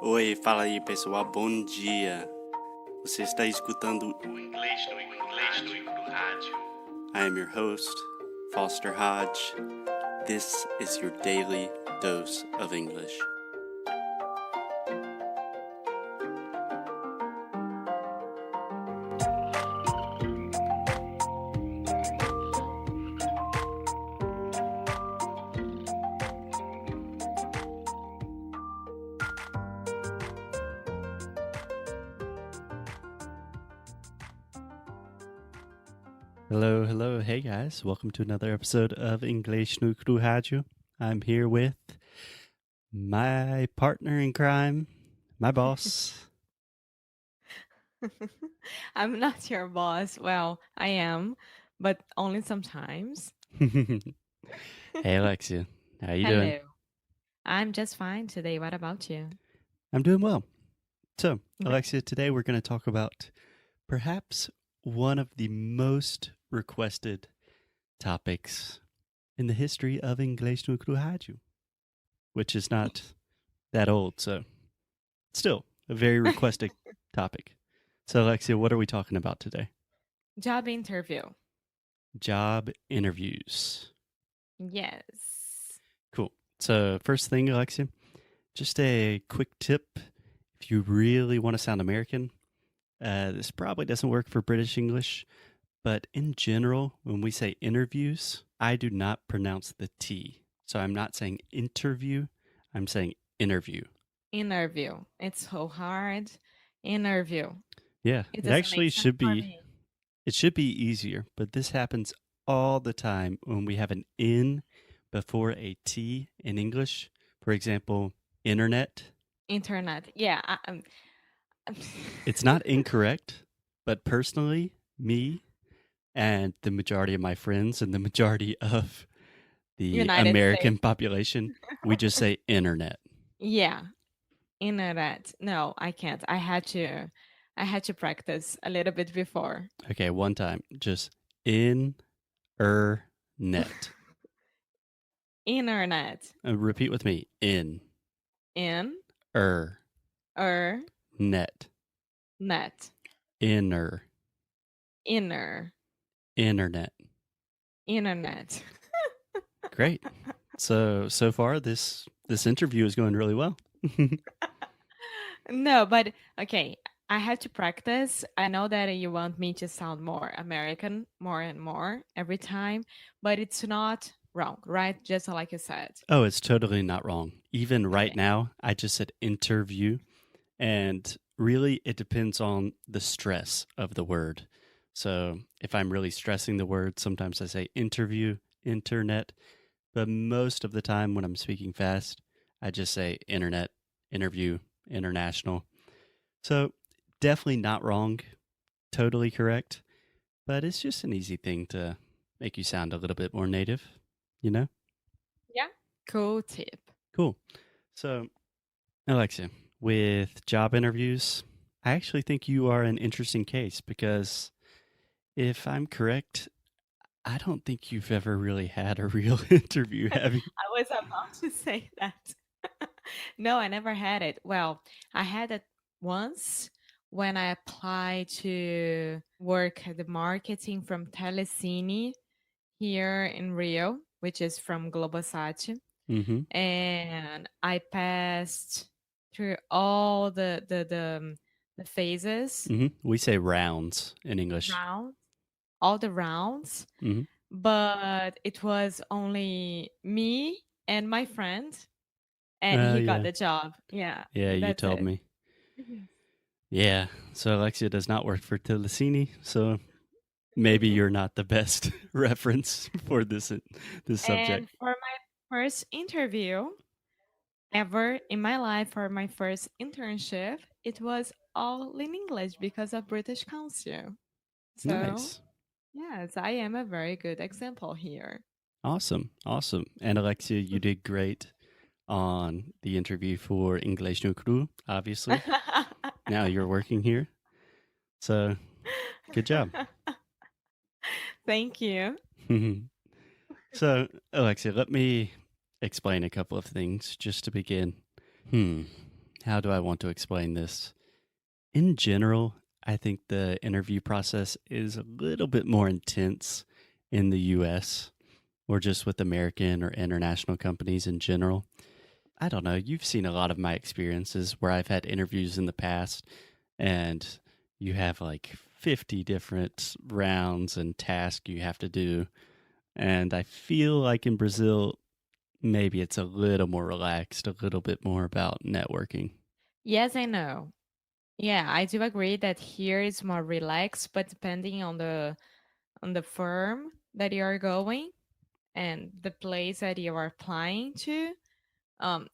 Oi, fala aí pessoal, bom dia. Você está escutando o Inglês no Rádio. I am your host, Foster Hodge. This is your daily dose of English. Hello, hey guys, welcome to another episode of Inglês no Rádio. I'm here with my partner in crime, my boss. I'm not your boss. Well, I am, but only sometimes. Hey Alexia, how you doing? Hello. I'm just fine today. What about you? I'm doing well. So, Great. Alexia, today we're going to talk about perhaps one of the most requested topics in the history of Inglês no Rádio, which is not that old, so still a very requested topic. So, Alexia, what are we talking about today? Job interview. Job interviews. Yes. Cool. So, first thing, Alexia, just a quick tip. If you really want to sound American, this probably doesn't work for British English, but in general, when we say interviews, I do not pronounce the T. So I'm not saying interview, I'm saying interview. Interview. It's so hard. Interview. Yeah, it doesn't actually make sense should for be. me. It should be easier, but this happens all the time when we have an N before a T in English. For example, internet. Internet. Yeah. It's not incorrect, but personally, me and the majority of my friends and the majority of the United American States. population, we just say internet. Yeah. Internet. No, I can't. I had to practice a little bit before. Okay, one time, just in-er-net. Internet. Repeat with me. In. Er. Net. Net. Inner. Inner. Internet. Internet. Great. So far this interview is going really well. No, but okay, I had to practice. I know that you want me to sound more American more and more every time, but it's not wrong, right? Just like you said. Oh, it's totally not wrong. Even right Okay. now, I just said interview, and really it depends on the stress of the word. So if I'm really stressing the word, sometimes I say interview, internet, but most of the time when I'm speaking fast, I just say internet, interview, international. So definitely not wrong, totally correct, but it's just an easy thing to make you sound a little bit more native, you know? Yeah. Cool tip. Cool. So, Alexia, with job interviews, I actually think you are an interesting case because if I'm correct, I don't think you've ever really had a real interview, have you? I was about to say that. No, I never had it. Well, I had it once when I applied to work at the marketing from Telecine here in Rio, which is from Globosat. Mm-hmm. And I passed through all the phases, Mm-hmm. We say rounds in English. rounds, all the rounds, Mm-hmm. but it was only me and my friend, and he got Yeah. the job. Yeah, Yeah, you that's told it. me. Yeah. So Alexia does not work for Telecine, so maybe you're not the best reference for this subject. And for my first interview ever in my life, for my first internship, it was all in English because of British Council. So, Nice. yes, I am a very good example here. Awesome. And Alexia, you did great on the interview for Inglês no Cru, obviously. Now you're working here. So, good job. Thank you. So, Alexia, let me explain a couple of things just to begin. How do I want to explain this? In general, I think the interview process is a little bit more intense in the US or just with American or international companies in general. I don't know. You've seen a lot of my experiences where I've had interviews in the past and you have like 50 different rounds and tasks you have to do. And I feel like in Brazil, maybe it's a little more relaxed, a little bit more about networking. Yes, I know. Yeah, I do agree that here is more relaxed, but depending on the firm that you are going and the place that you are applying to,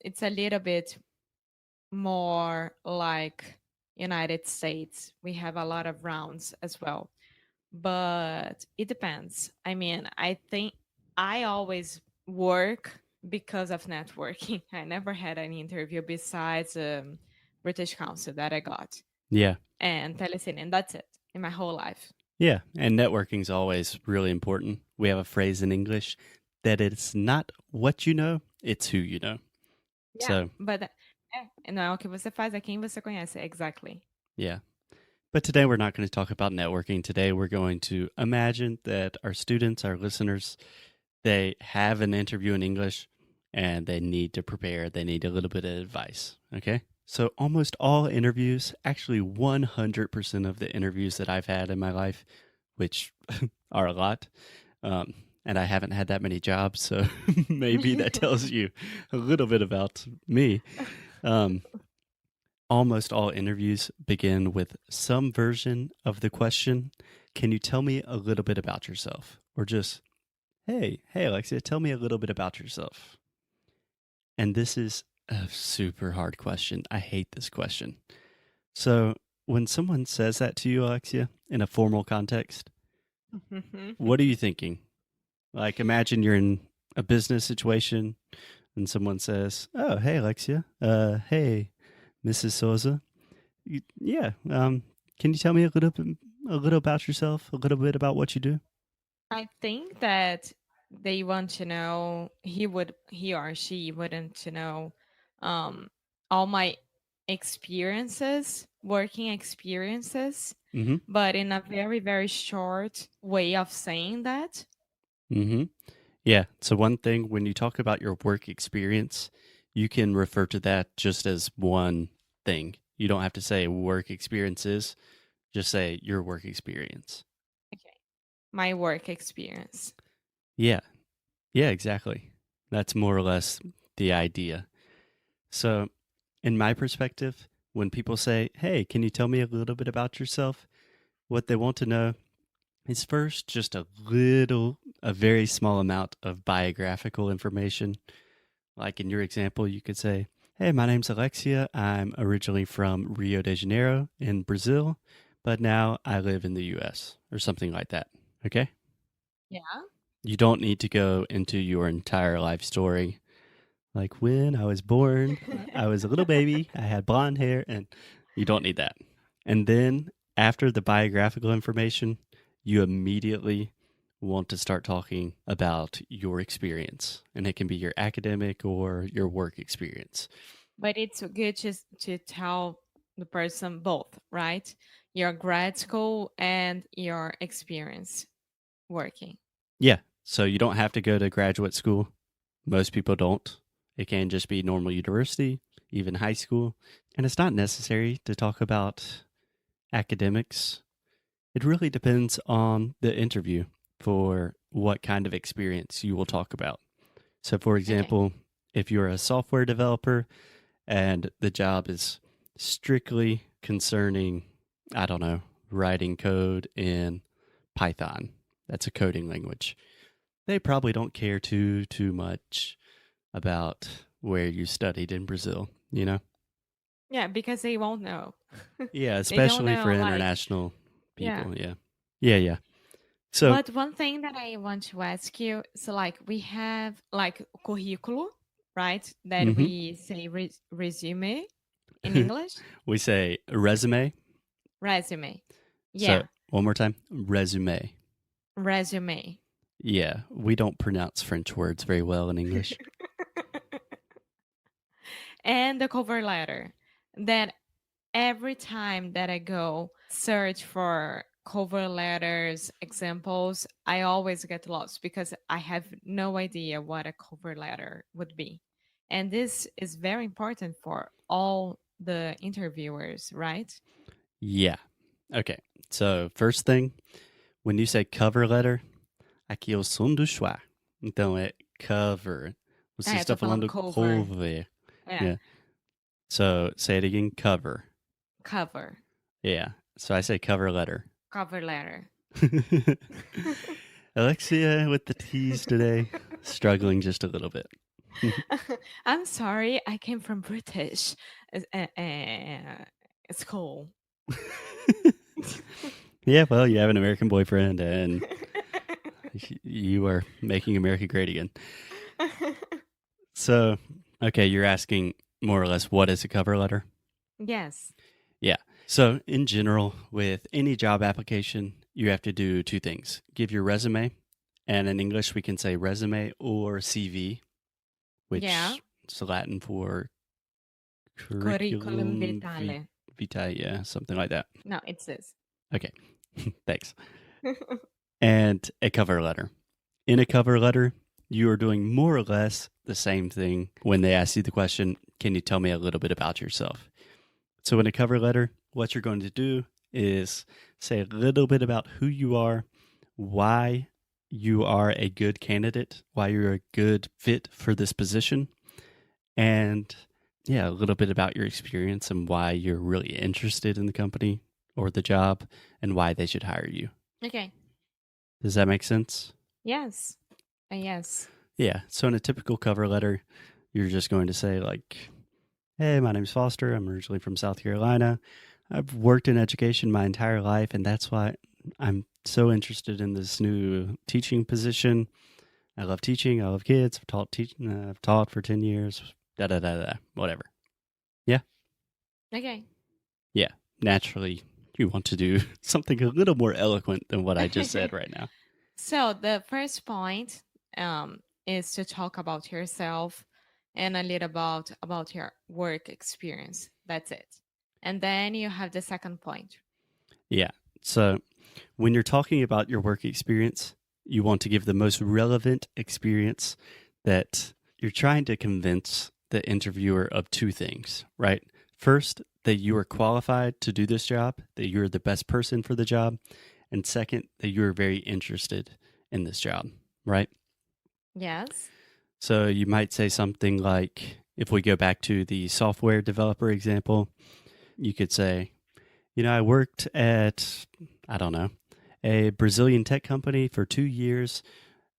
it's a little bit more like United States. We have a lot of rounds as well, but it depends. I mean, I think I always work because of networking. I never had an interview besides British Council that I got Yeah. and telecine, and that's it in my whole life. Yeah. And networking is always really important. We have a phrase in English that it's not what you know, it's who you know. Yeah, So, but não é o que você faz, é quem você conhece. Exactly. yeah. But today we're not going to talk about networking. Today we're going to imagine that our students, our listeners, they have an interview in English and they need to prepare. They need a little bit of advice. Okay. So almost all interviews, actually 100% of the interviews that I've had in my life, which are a lot, and I haven't had that many jobs, so maybe that tells you a little bit about me. Almost all interviews begin with some version of the question, can you tell me a little bit about yourself? Or just, hey, Alexia, tell me a little bit about yourself. And this is a super hard question. I hate this question. So when someone says that to you, Alexia, in a formal context, what are you thinking? Like, imagine you're in a business situation and someone says, oh, hey, Alexia, hey, Mrs. Souza. Yeah. Can you tell me a little about yourself, a little bit about what you do? I think that they want to know he or she wouldn't to know all my experiences, working experiences, Mm-hmm. but in a very, very short way of saying that. Mm-hmm. Yeah. So one thing, when you talk about your work experience, you can refer to that just as one thing. You don't have to say work experiences. Just say your work experience. Okay. My work experience. Yeah. Yeah, exactly. That's more or less the idea. So, in my perspective, when people say, hey, can you tell me a little bit about yourself? What they want to know is first just a very small amount of biographical information. Like in your example, you could say, hey, my name's Alexia. I'm originally from Rio de Janeiro in Brazil, but now I live in the US or something like that. Okay? Yeah. You don't need to go into your entire life story. Like when I was born, I was a little baby, I had blonde hair, and you don't need that. And then after the biographical information, you immediately want to start talking about your experience. And it can be your academic or your work experience. But it's good to tell the person both, right? Your grad school and your experience working. Yeah. So you don't have to go to graduate school. Most people don't. It can just be normal university, even high school. And it's not necessary to talk about academics. It really depends on the interview for what kind of experience you will talk about. So, for example, if you're a software developer and the job is strictly concerning, I don't know, writing code in Python, that's a coding language, they probably don't care too much about where you studied in Brazil, you know? Yeah, because they won't know. Yeah, They don't especially for know, like, international yeah. people. Yeah. So, But one thing that I want to ask you, so like we have like currículo, right? That mhm. we say resume in English. We say resume. Resume. So, Yeah, one more time, resume. resume. Yeah, we don't pronounce French words very well in English. And the cover letter. that every time that I go search for cover letters examples, I always get lost because I have no idea what a cover letter would be. And this is very important for all the interviewers, right? Yeah. Okay. So, first thing, when you say cover letter, aqui é o som do schwa. Então é cover. Você Eu tô está falando falando cover. cover. É, Yeah. So, say it again, cover. cover. Yeah. So I say cover letter. Cover letter. Alexia with the T's today, struggling just a little bit. I'm sorry, I came from British school. Yeah, well, you have an American boyfriend and you are making America great again. So, okay, you're asking more or less what is a cover letter? Yes. Yeah. So, in general, with any job application, you have to do two things. Give your resume, and in English we can say resume or CV, which is Latin for Curriculum vitae. vitae, yeah, something like that. No, it's this. Okay. Thanks. And a cover letter. In a cover letter, you are doing more or less the same thing when they ask you the question, can you tell me a little bit about yourself? So in a cover letter, what you're going to do is say a little bit about who you are, why you are a good candidate, why you're a good fit for this position, and yeah, a little bit about your experience and why you're really interested in the company or the job and why they should hire you. Okay. Does that make sense? Yes. Yes. Yeah. So in a typical cover letter, you're just going to say like, hey, my name's Foster. I'm originally from South Carolina. I've worked in education my entire life, and that's why I'm so interested in this new teaching position. I love teaching. I love kids. I've taught for 10 years. Whatever. Yeah? Okay. Yeah. Naturally, you want to do something a little more eloquent than what I just said right now. So the first point is to talk about yourself and a little about your work experience. That's it. And then you have the second point. Yeah. So when you're talking about your work experience, you want to give the most relevant experience that you're trying to convince the interviewer of two things, right? First, that you are qualified to do this job, that you're the best person for the job. And second, that you're very interested in this job, right? Yes. So you might say something like, if we go back to the software developer example, you could say, I worked at, a Brazilian tech company for 2 years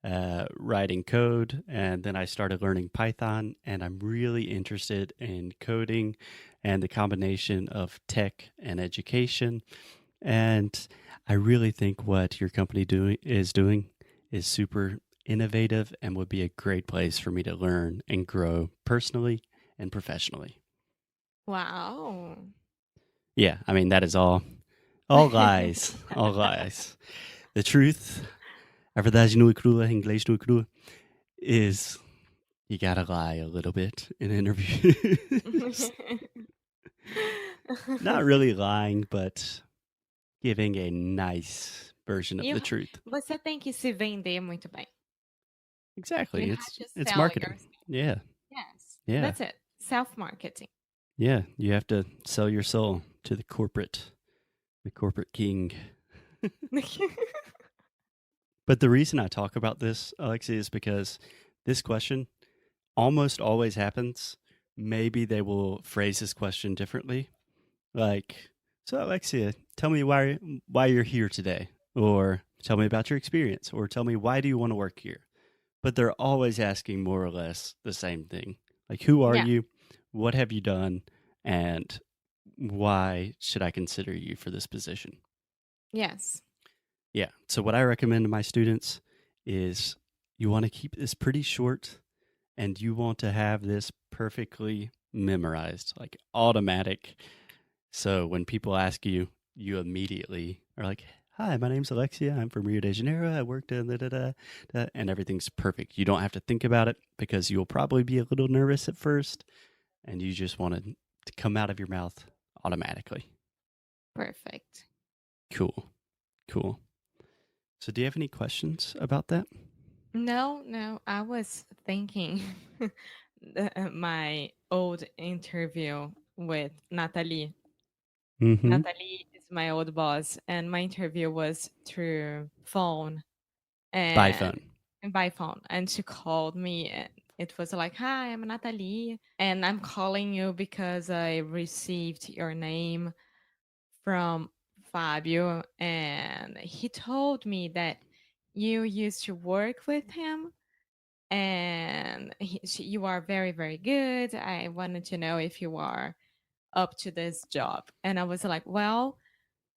writing code, and then I started learning Python, and I'm really interested in coding and the combination of tech and education. And I really think what your company is doing is super innovative and would be a great place for me to learn and grow personally and professionally. Wow. Yeah, I mean, that is all lies, all lies. The truth, a verdade nua e crua, inglês nua e crua, is you gotta lie a little bit in interviews. Not really lying, but giving a nice version of the truth. Você tem que se vender muito bem. Exactly. You It's have to sell marketing. yourself. Yeah. Yes. Yeah. That's it. Self-marketing. Yeah. You have to sell your soul to the corporate king. But the reason I talk about this, Alexia, is because this question almost always happens. Maybe they will phrase this question differently. Like, so Alexia, tell me why you're here today, or tell me about your experience, or tell me why do you want to work here. But they're always asking more or less the same thing. Like, who are you? What have you done? And why should I consider you for this position? Yes. Yeah. So what I recommend to my students is you want to keep this pretty short, and you want to have this perfectly memorized, like automatic. So when people ask you, you immediately are like, hi, my name's Alexia. I'm from Rio de Janeiro. I worked in and everything's perfect. You don't have to think about it because you'll probably be a little nervous at first, and you just want to come out of your mouth automatically. Perfect. Cool. So do you have any questions about that? No, I was thinking my old interview with Natalie. Mm-hmm. Natalie is my old boss, and my interview was through phone By and phone. by phone. And she called me, and it was like, "Hi, I'm Natalie, and I'm calling you because I received your name from Fabio, and he told me that you used to work with him, and you are very, very good. I wanted to know if you are up to this job." And I was like, "Well,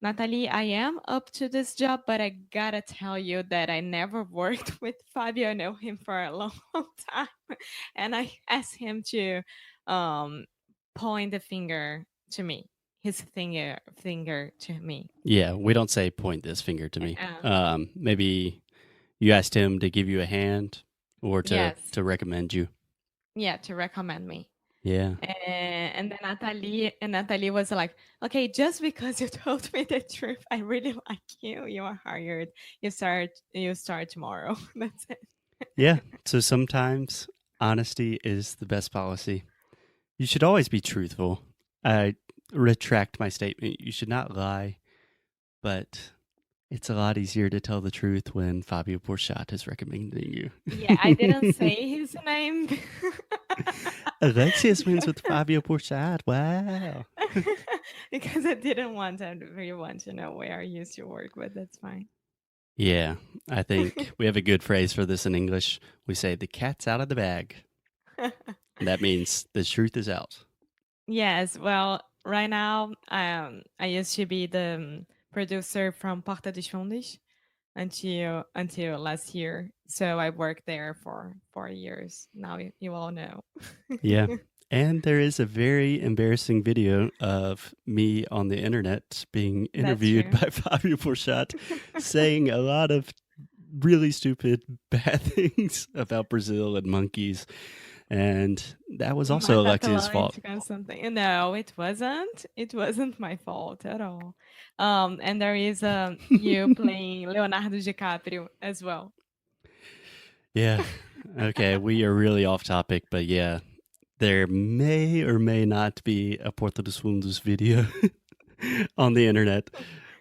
Natalie, I am up to this job, but I gotta tell you that I never worked with Fabio. I know him for a long, long time." And I asked him to um, point the finger to me, his finger to me. Yeah, we don't say point this finger to me. Uh, Maybe you asked him to give you a hand or to yes, recommend you. yeah, to recommend me. Yeah. And then Natalie was like, "Okay, just because you told me the truth, I really like you. You are hired. You start tomorrow." That's it. Yeah. So sometimes honesty is the best policy. You should always be truthful. I retract my statement. You should not lie, but it's a lot easier to tell the truth when Fabio Porchat is recommending you. Yeah, I didn't say his name Alexius wins with Fabio Porchat. Wow. because I didn't want everyone to know where I used to work, but that's fine. Yeah, I think we have a good phrase for this in English. We say the cat's out of the bag. That means the truth is out. Yes, well, right now, I used to be the producer from Porta dos Fundos until last year. So I worked there for 4 years. Now you all know. Yeah. And there is a very embarrassing video of me on the internet being That's interviewed true. by Fabio Porchat saying a lot of really stupid, bad things about Brazil and monkeys. And that was also Alexia's fault. Something. No, it wasn't. It wasn't my fault at all. And there is you playing Leonardo DiCaprio as well. Yeah. Okay. We are really off topic, but yeah, there may or may not be a Porta dos Fundos video on the internet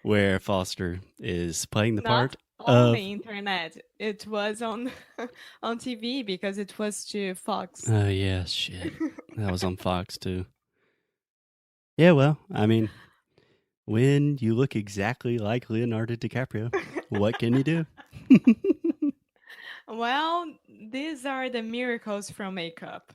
where Foster is playing the Not part on of. the internet. It was on on TV because it was to Fox. Oh, yeah, shit. That was on Fox too. Yeah, well, I mean, when you look exactly like Leonardo DiCaprio, what can you do? Well, these are the miracles from makeup.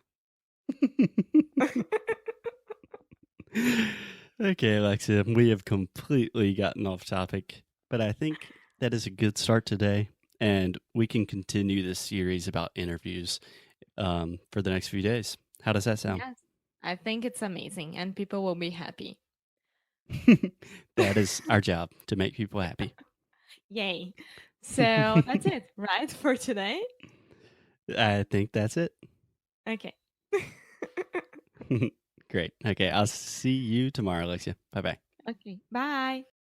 Okay, Alexia, we have completely gotten off topic, but I think that is a good start today, and we can continue this series about interviews for the next few days. How does that sound? Yes, I think it's amazing, and people will be happy. That is our job, to make people happy. Yay. So that's it, right, for today? I think that's it. Okay. Great. Okay, I'll see you tomorrow, Alexia. Bye-bye. Okay, bye.